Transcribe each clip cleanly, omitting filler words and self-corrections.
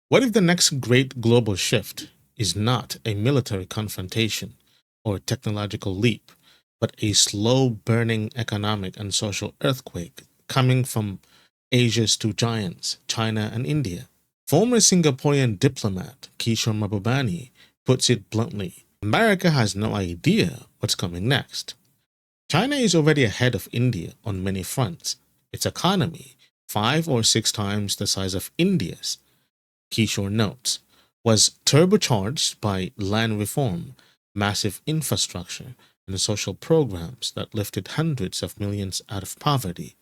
What if the next great global shift is not a military confrontation or technological leap, but a slow burning economic and social earthquake coming from Asia's two giants, China and India? Former Singaporean diplomat Kishore Mahbubani puts it bluntly: America has no idea what's coming next. China is already ahead of India on many fronts. Its economy, 5 or 6 times the size of India's, Kishore notes, was turbocharged by land reform, massive infrastructure, and social programs that lifted hundreds of millions out of poverty.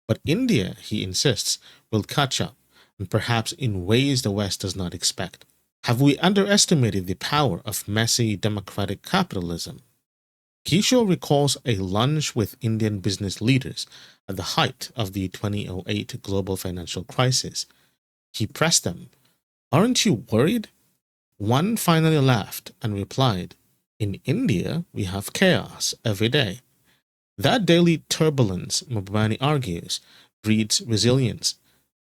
But India, he insists, will catch up, and perhaps in ways the West does not expect. Have we underestimated the power of messy democratic capitalism? Kishore recalls a lunch with Indian business leaders at the height of the 2008 global financial crisis. He pressed them, "Aren't you worried?" One finally laughed and replied, "In India, we have chaos every day." That daily turbulence, Mubani argues, breeds resilience,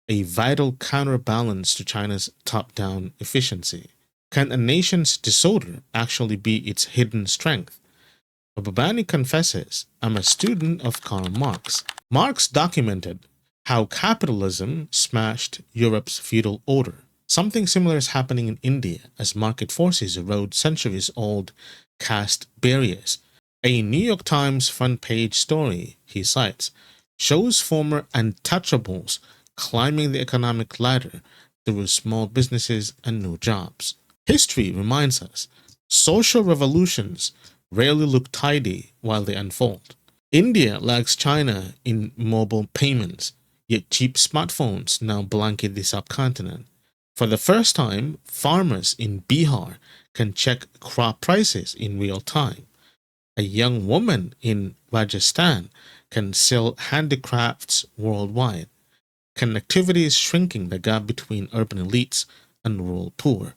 a vital counterbalance to China's top down efficiency. Can a nation's disorder actually be its hidden strength? Mubani confesses, "I'm a student of Karl Marx." Marx documented how capitalism smashed Europe's feudal order. Something similar is happening in India as market forces erode centuries old caste barriers. A New York Times front page story, he cites, shows former untouchables climbing the economic ladder through small businesses and new jobs. History reminds us social revolutions rarely look tidy while they unfold. India lags China in mobile payments, yet cheap smartphones now blanket the subcontinent. For the first time, farmers in Bihar can check crop prices in real time. A young woman in Rajasthan can sell handicrafts worldwide. Connectivity is shrinking the gap between urban elites and rural poor,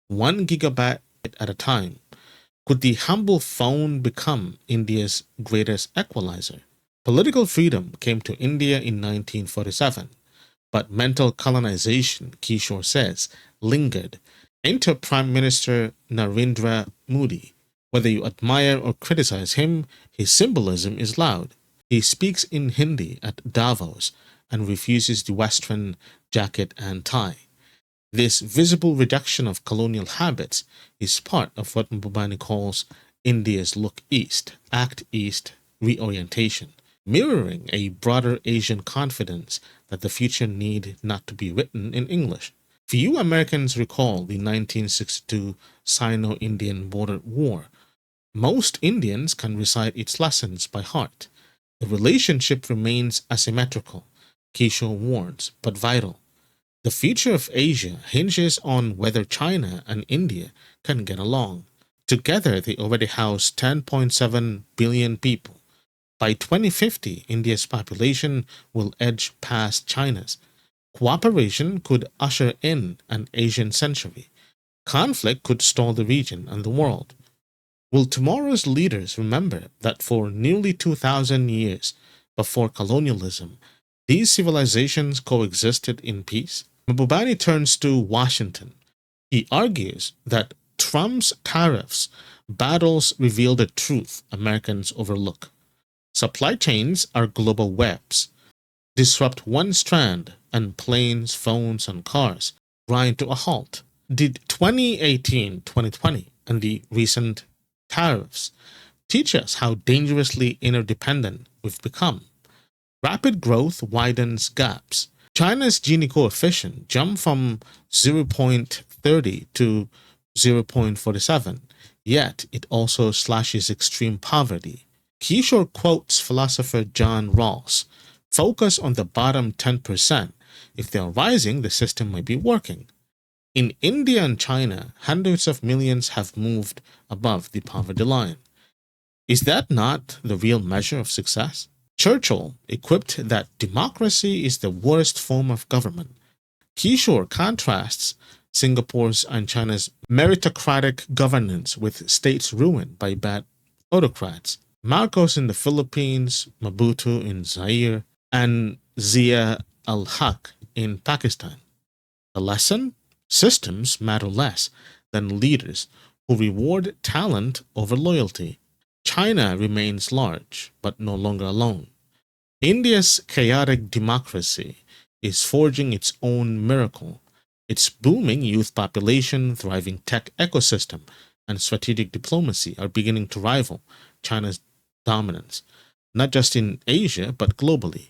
1 gigabyte at a time. Could the humble phone become India's greatest equalizer? Political freedom came to India in 1947, but mental colonization, Kishore says, lingered. Enter Prime Minister Narendra Modi. Whether you admire or criticize him, his symbolism is loud. He speaks in Hindi at Davos and refuses the Western jacket and tie. This visible reduction of colonial habits is part of what Mbubani calls India's look east, act east reorientation, mirroring a broader Asian confidence that the future need not to be written in English. Few Americans recall the 1962 Sino Indian border war. Most Indians can recite its lessons by heart. The relationship remains asymmetrical, Kishore warns, but vital. The future of Asia hinges on whether China and India can get along. Together, they already house 10.7 billion people. By 2050, India's population will edge past China's. Cooperation could usher in an Asian century. Conflict could stall the region and the world. Will tomorrow's leaders remember that for nearly 2,000 years before colonialism, these civilizations coexisted in peace? Mabubani turns to Washington. He argues that Trump's tariffs battles reveal the truth Americans overlook. Supply chains are global webs. Disrupt one strand, and planes, phones, and cars grind to a halt. Did 2018, 2020, and the recent tariffs teach us how dangerously interdependent we've become? Rapid growth widens gaps. China's Gini coefficient jumped from 0.30 to 0.47, yet it also slashes extreme poverty. Kishore quotes philosopher John Rawls: "Focus on the bottom 10%. If they are rising, the system might be working." In India and China, hundreds of millions have moved above the poverty line. Is that not the real measure of success? Churchill equipped that democracy is the worst form of government. Kishore contrasts Singapore's and China's meritocratic governance with states ruined by bad autocrats. Marcos in the Philippines, Mobutu in Zaire, and Zia al Haq in Pakistan. The lesson? Systems matter less than leaders who reward talent over loyalty. China remains large, but no longer alone. India's chaotic democracy is forging its own miracle. Its booming youth population, thriving tech ecosystem, and strategic diplomacy are beginning to rival China's dominance, not just in Asia, but globally.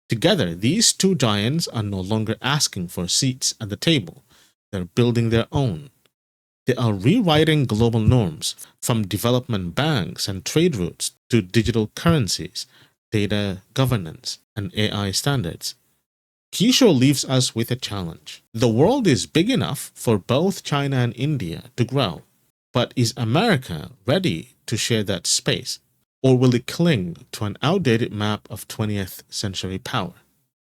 Together, these two giants are no longer asking for seats at the table, they're building their own. They are rewriting global norms from development banks and trade routes to digital currencies, data governance, and AI standards. Kishore leaves us with a challenge. The world is big enough for both China and India to grow, but is America ready to share that space? Or will it cling to an outdated map of 20th century power?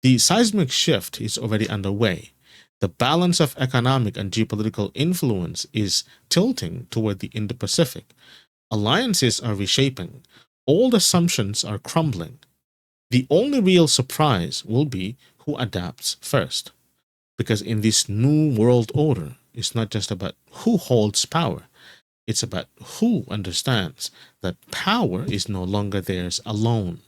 The seismic shift is already underway. The balance of economic and geopolitical influence is tilting toward the Indo Pacific. Alliances are reshaping. Old assumptions are crumbling. The only real surprise will be who adapts first. Because in this new world order, it's not just about who holds power, it's about who understands that power is no longer theirs alone.